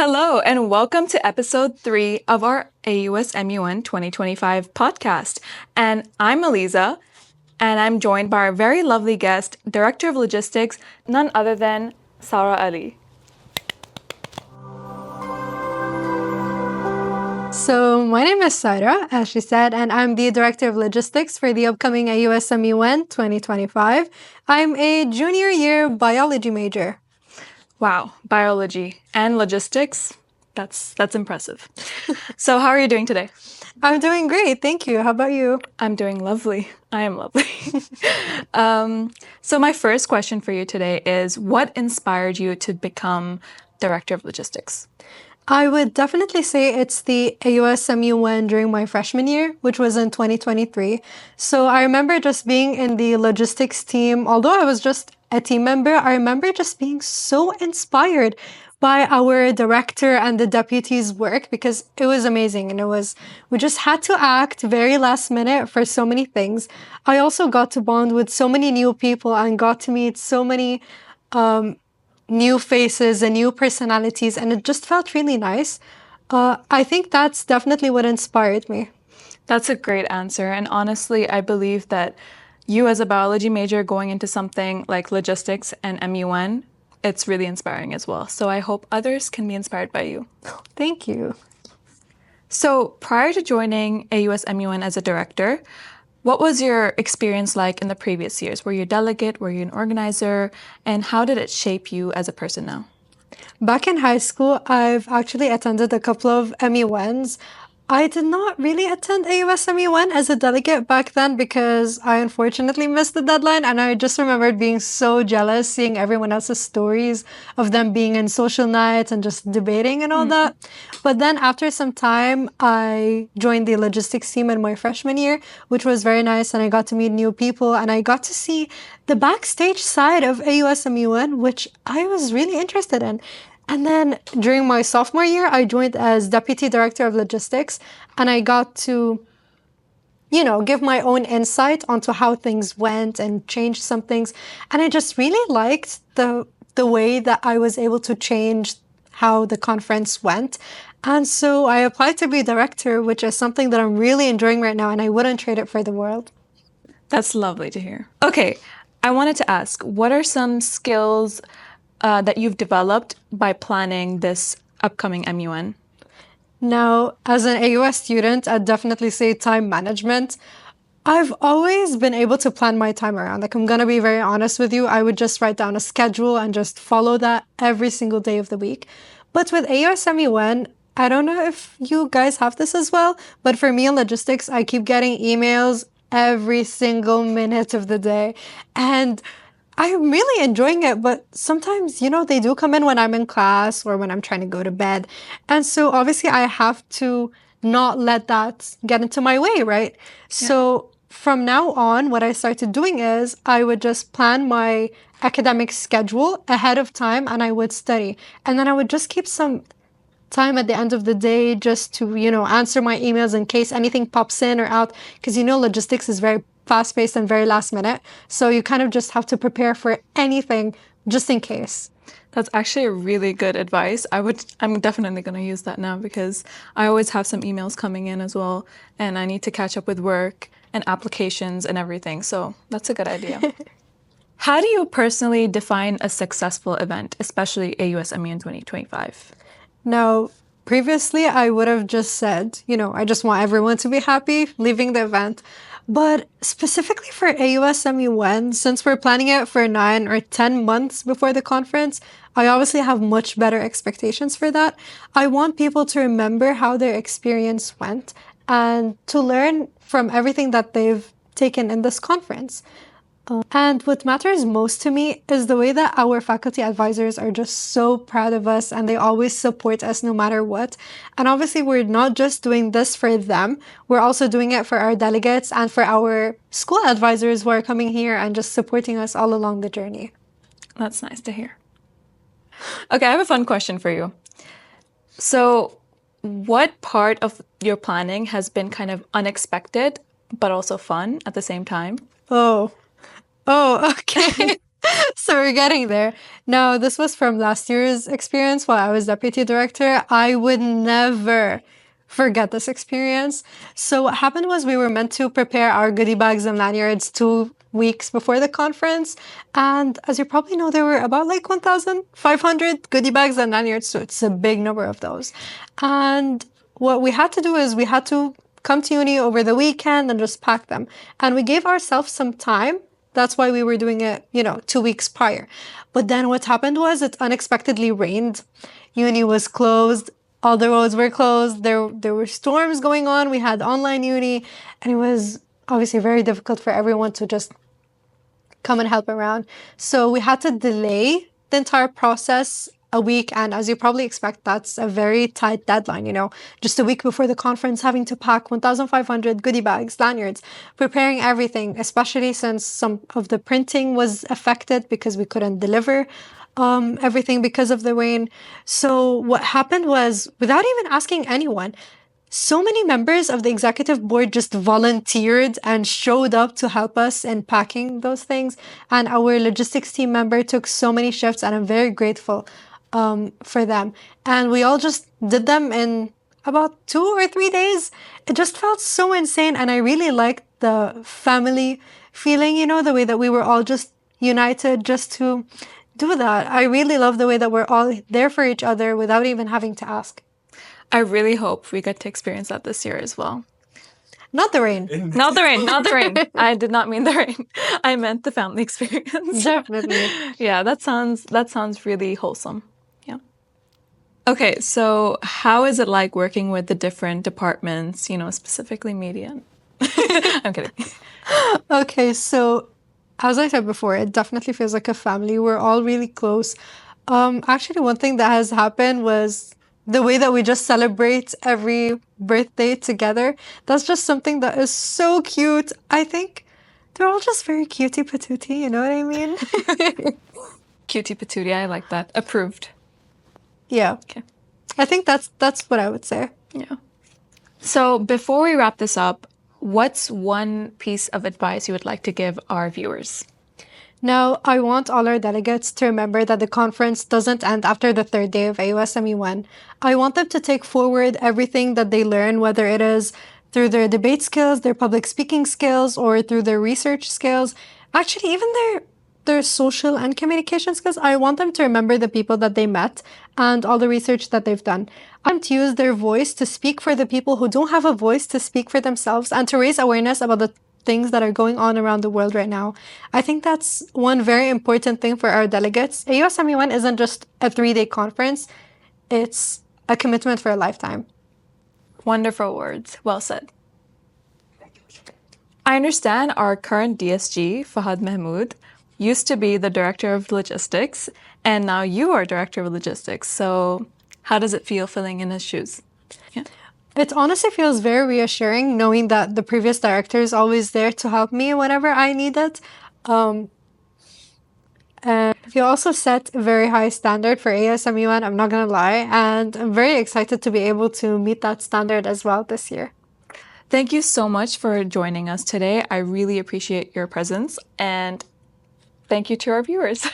Hello, and welcome to episode 3 of our AUSMUN 2025 podcast. And I'm Eliza, and I'm joined by our very lovely guest, Director of Logistics, none other than Sarah Ali. So my name is Sarah, as she said, and I'm the Director of Logistics for the upcoming AUSMUN 2025. I'm a junior year biology major. Wow, biology and logistics. That's impressive. So how are you doing today? I'm doing great, thank you. How about you? I'm doing lovely. I am lovely. So my first question for you today is, what inspired you to become Director of Logistics? I would definitely say it's the AUSMUN during my freshman year, which was in 2023. So I remember just being in the logistics team. Although I was just a team member, I remember just being so inspired by our director and the deputy's work because it was amazing. And we just had to act very last minute for so many things. I also got to bond with so many new people and got to meet so many new faces and new personalities, and it just felt really nice. I think that's definitely what inspired me. That's a great answer. And honestly, I believe that you as a biology major going into something like logistics and MUN, it's really inspiring as well. So I hope others can be inspired by you. Thank you. So prior to joining AUSMUN as a director, what was your experience like in the previous years? Were you a delegate? Were you an organizer? And how did it shape you as a person now? Back in high school, I've actually attended a couple of MUNs. I did not really attend AUSMUN as a delegate back then because I unfortunately missed the deadline, and I just remembered being so jealous seeing everyone else's stories of them being in social nights and just debating and all that. But then after some time, I joined the logistics team in my freshman year, which was very nice, and I got to meet new people and I got to see the backstage side of AUSMUN, which I was really interested in. And then during my sophomore year, I joined as Deputy Director of Logistics, and I got to, give my own insight onto how things went and change some things. And I just really liked the way that I was able to change how the conference went. And so I applied to be director, which is something that I'm really enjoying right now, and I wouldn't trade it for the world. That's lovely to hear. Okay, I wanted to ask, what are some skills that you've developed by planning this upcoming MUN? Now, as an AUS student, I'd definitely say time management. I've always been able to plan my time around. Like, I'm going to be very honest with you. I would just write down a schedule and just follow that every single day of the week. But with AUSMUN, I don't know if you guys have this as well, but for me in logistics, I keep getting emails every single minute of the day. And I'm really enjoying it, but sometimes, they do come in when I'm in class or when I'm trying to go to bed. And so obviously I have to not let that get into my way, right? Yeah. So from now on, what I started doing is I would just plan my academic schedule ahead of time and I would study. And then I would just keep some time at the end of the day just to, answer my emails in case anything pops in or out. Because, logistics is very fast-paced and very last minute. So you kind of just have to prepare for anything just in case. That's actually a really good advice. I'm definitely going to use that now because I always have some emails coming in as well, and I need to catch up with work and applications and everything. So that's a good idea. How do you personally define a successful event, especially AUSMUN 2025? Now, previously I would have just said, I just want everyone to be happy leaving the event. But specifically for AUSMUN, since we're planning it for 9 or 10 months before the conference, I obviously have much better expectations for that. I want people to remember how their experience went and to learn from everything that they've taken in this conference. And what matters most to me is the way that our faculty advisors are just so proud of us and they always support us no matter what. And obviously, we're not just doing this for them, we're also doing it for our delegates and for our school advisors who are coming here and just supporting us all along the journey. That's nice to hear. Okay, I have a fun question for you. So, what part of your planning has been kind of unexpected, but also fun at the same time? Oh, okay. So we're getting there. Now, this was from last year's experience while I was deputy director. I would never forget this experience. So what happened was we were meant to prepare our goodie bags and lanyards 2 weeks before the conference. And as you probably know, there were about like 1,500 goodie bags and lanyards. So it's a big number of those. And what we had to do is we had to come to uni over the weekend and just pack them. And we gave ourselves some time. That's why we were doing it, 2 weeks prior. But then what happened was it unexpectedly rained. Uni was closed. All the roads were closed. There were storms going on. We had online uni. And it was obviously very difficult for everyone to just come and help around. So we had to delay the entire process a week. And as you probably expect, that's a very tight deadline, just a week before the conference, having to pack 1,500 goodie bags, lanyards, preparing everything, especially since some of the printing was affected because we couldn't deliver everything because of the rain. So what happened was, without even asking anyone, so many members of the executive board just volunteered and showed up to help us in packing those things. And our logistics team member took so many shifts, and I'm very grateful for them. And we all just did them in about 2 or 3 days. It just felt so insane. And I really liked the family feeling, the way that we were all just united just to do that. I really love the way that we're all there for each other without even having to ask. I really hope we get to experience that this year as well. Not the rain. Not the rain, not the rain. I did not mean the rain. I meant the family experience. Definitely. Yeah, that sounds really wholesome. Yeah. Okay, so how is it like working with the different departments, specifically media? I'm kidding. Okay, so as I said before, it definitely feels like a family. We're all really close. Actually, one thing that has happened was the way that we just celebrate every birthday together. That's just something that is so cute. I think they're all just very cutie patootie, you know what I mean? Cutie patootie, I like that. Approved. Yeah. Okay. I think that's what I would say. Yeah. So before we wrap this up, what's one piece of advice you would like to give our viewers? Now, I want all our delegates to remember that the conference doesn't end after the third day of AUSMUN. I want them to take forward everything that they learn, whether it is through their debate skills, their public speaking skills, or through their research skills. Actually, even their social and communication skills. I want them to remember the people that they met and all the research that they've done. I want to use their voice to speak for the people who don't have a voice to speak for themselves and to raise awareness about the things that are going on around the world right now. I think that's one very important thing for our delegates. AUSMUN isn't just a 3-day conference. It's a commitment for a lifetime. Wonderful words. Well said. I understand our current DSG, Fahad Mahmood, used to be the director of logistics, and now you are director of logistics. So how does it feel filling in his shoes? Yeah. It honestly feels very reassuring knowing that the previous director is always there to help me whenever I need it. And he also set a very high standard for AUSMUN, I'm not going to lie, and I'm very excited to be able to meet that standard as well this year. Thank you so much for joining us today. I really appreciate your presence, and thank you to our viewers.